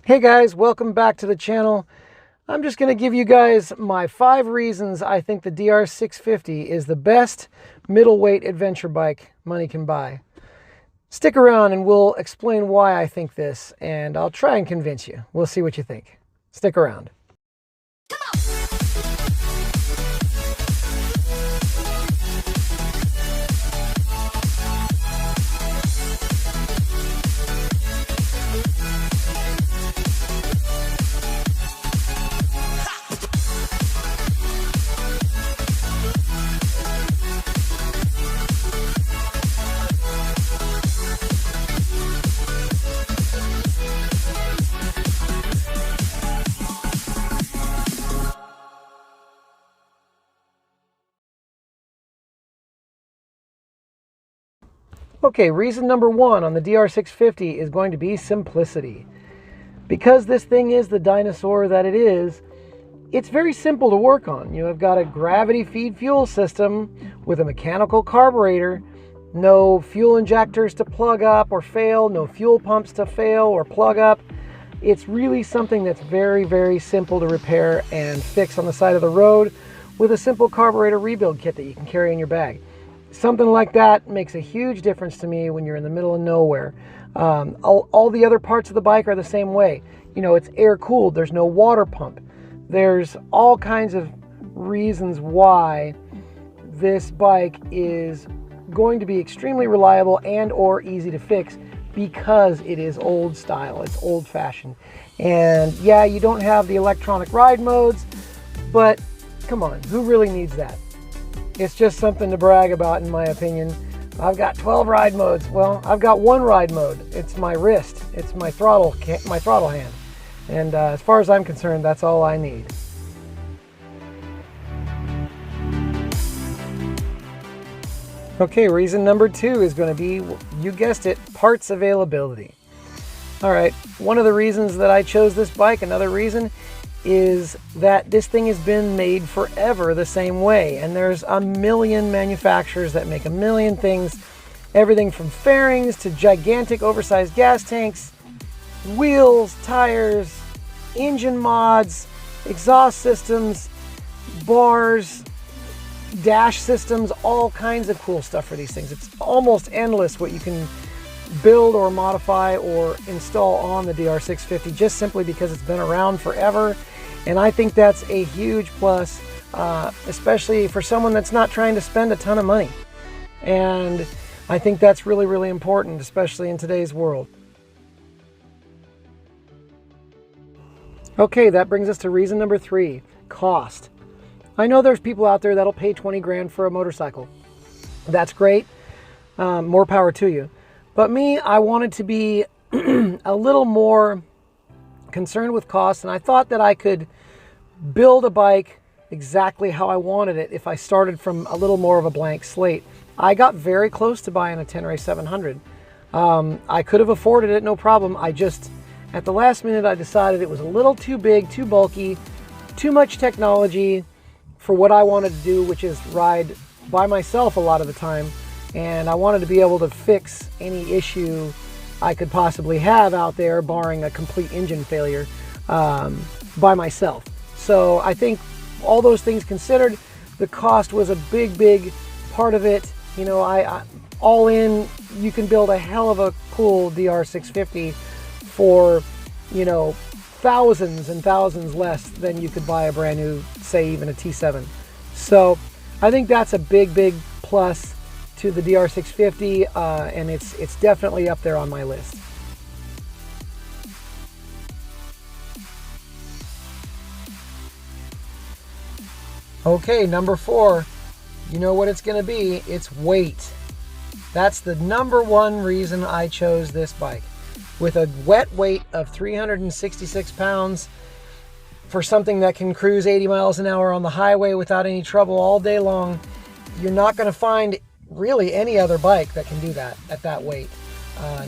Hey guys, welcome back to the channel. I'm just going to give you guys my 5 reasons I think the DR650 is the best middleweight adventure bike money can buy. Stick around and we'll explain why I think this, and I'll try and convince you. We'll see what you think. Stick around. Okay, reason number 1 on the DR650 is going to be simplicity. Because this thing is the dinosaur that it is, it's very simple to work on. You have got a gravity feed fuel system with a mechanical carburetor, no fuel injectors to plug up or fail, no fuel pumps to fail or plug up. It's really something that's very, very simple to repair and fix on the side of the road with a simple carburetor rebuild kit that you can carry in your bag. Something like that makes a huge difference to me when you're in the middle of nowhere. All the other parts of the bike are the same way. You know, it's air cooled, there's no water pump. There's all kinds of reasons why this bike is going to be extremely reliable and or easy to fix because it is old style, it's old fashioned. And yeah, you don't have the electronic ride modes, but come on, who really needs that? It's just something to brag about, in my opinion. I've got 12 ride modes. Well, I've got one ride mode. It's my wrist. It's my throttle hand. And as far as I'm concerned, that's all I need. Okay, reason number 2 is going to be, you guessed it, parts availability. All right, one of the reasons that I chose this bike, another reason, is that this thing has been made forever the same way, and there's a million manufacturers that make a million things, everything from fairings to gigantic oversized gas tanks, wheels, tires, engine mods, exhaust systems, bars, dash systems, all kinds of cool stuff for these things. It's almost endless what you can build or modify or install on the DR650 just simply because it's been around forever. And I think that's a huge plus, especially for someone that's not trying to spend a ton of money. And I think that's really, really important, especially in today's world. Okay, that brings us to reason number 3, cost. I know there's people out there that'll pay 20 grand for a motorcycle. That's great, more power to you. But me, I wanted to be a little more concerned with cost, and I thought that I could build a bike exactly how I wanted it if I started from a little more of a blank slate. I got very close to buying a Tenere 700. I could have afforded it, no problem. I just, at the last minute, I decided it was a little too big, too bulky, too much technology for what I wanted to do, which is ride by myself a lot of the time. And I wanted to be able to fix any issue I could possibly have out there, barring a complete engine failure, by myself. So I think all those things considered, the cost was a big, big part of it. You know, I all in, you can build a hell of a cool DR650 for, you know, thousands and thousands less than you could buy a brand new, say even a T7. So I think that's a big, big plus to the DR650, and it's definitely up there on my list. Okay, number 4, you know what it's going to be. It's weight. That's the number 1 reason I chose this bike. With a wet weight of 366 pounds for something that can cruise 80 miles an hour on the highway without any trouble all day long, you're not going to find really any other bike that can do that at that weight,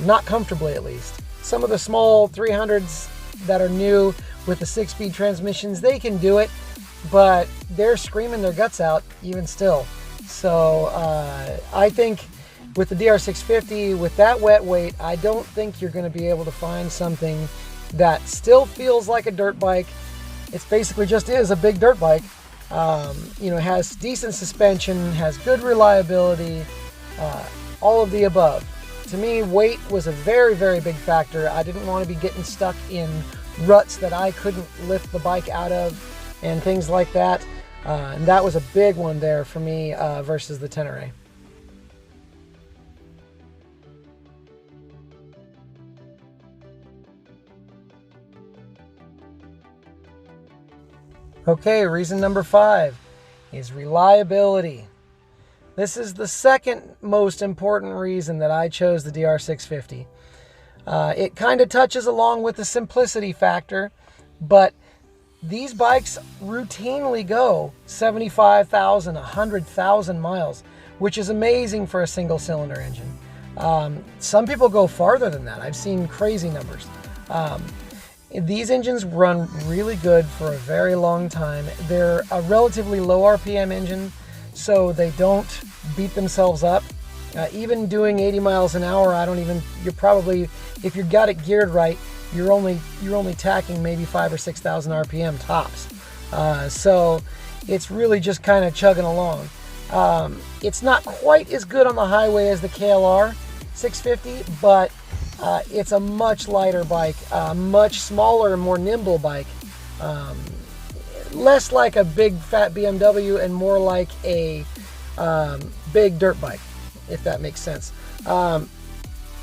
not comfortably at least. Some of the small 300s that are new with the 6-speed transmissions, they can do it, but they're screaming their guts out even still. So I think with the DR650, with that wet weight, I don't think you're going to be able to find something that still feels like a dirt bike. It's basically just is a big dirt bike. You know, has decent suspension, has good reliability, all of the above. To me, weight was a very, very big factor. I didn't want to be getting stuck in ruts that I couldn't lift the bike out of and things like that. And that was a big one there for me versus the Tenere. Okay, reason number 5 is reliability. This is the second most important reason that I chose the DR650. It kind of touches along with the simplicity factor, but these bikes routinely go 75,000, 100,000 miles, which is amazing for a single cylinder engine. Some people go farther than that. I've seen crazy numbers. These engines run really good for a very long time. They're a relatively low RPM engine, so they don't beat themselves up. Even doing 80 miles an hour, you're probably, if you've got it geared right, you're only tacking maybe 5,000 or 6,000 RPM tops. So it's really just kind of chugging along. It's not quite as good on the highway as the KLR 650, but it's a much lighter bike, a much smaller and more nimble bike. Less like a big fat BMW and more like a big dirt bike, if that makes sense.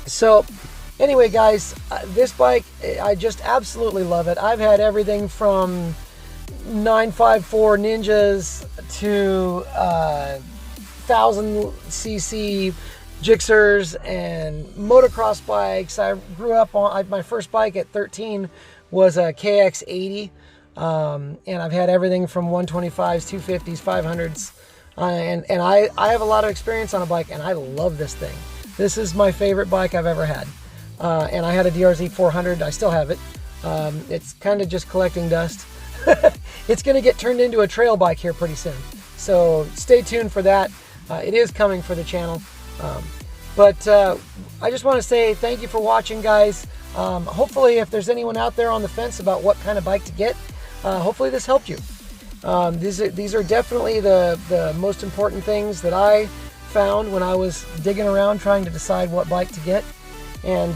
So anyway, guys, this bike, I just absolutely love it. I've had everything from 954 Ninjas to 1000cc Gixxers and motocross bikes. I grew up on, my first bike at 13 was a KX80. And I've had everything from 125s, 250s, 500s. And I have a lot of experience on a bike, and I love this thing. This is my favorite bike I've ever had. And I had a DRZ 400. I still have it. It's kind of just collecting dust. It's going to get turned into a trail bike here pretty soon. So stay tuned for that. It is coming for the channel. But I just want to say thank you for watching, guys. Hopefully, if there's anyone out there on the fence about what kind of bike to get, hopefully this helped you. These are definitely the most important things that I found when I was digging around trying to decide what bike to get. And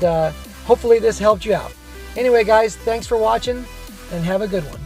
hopefully this helped you out. Anyway, guys, thanks for watching and have a good one.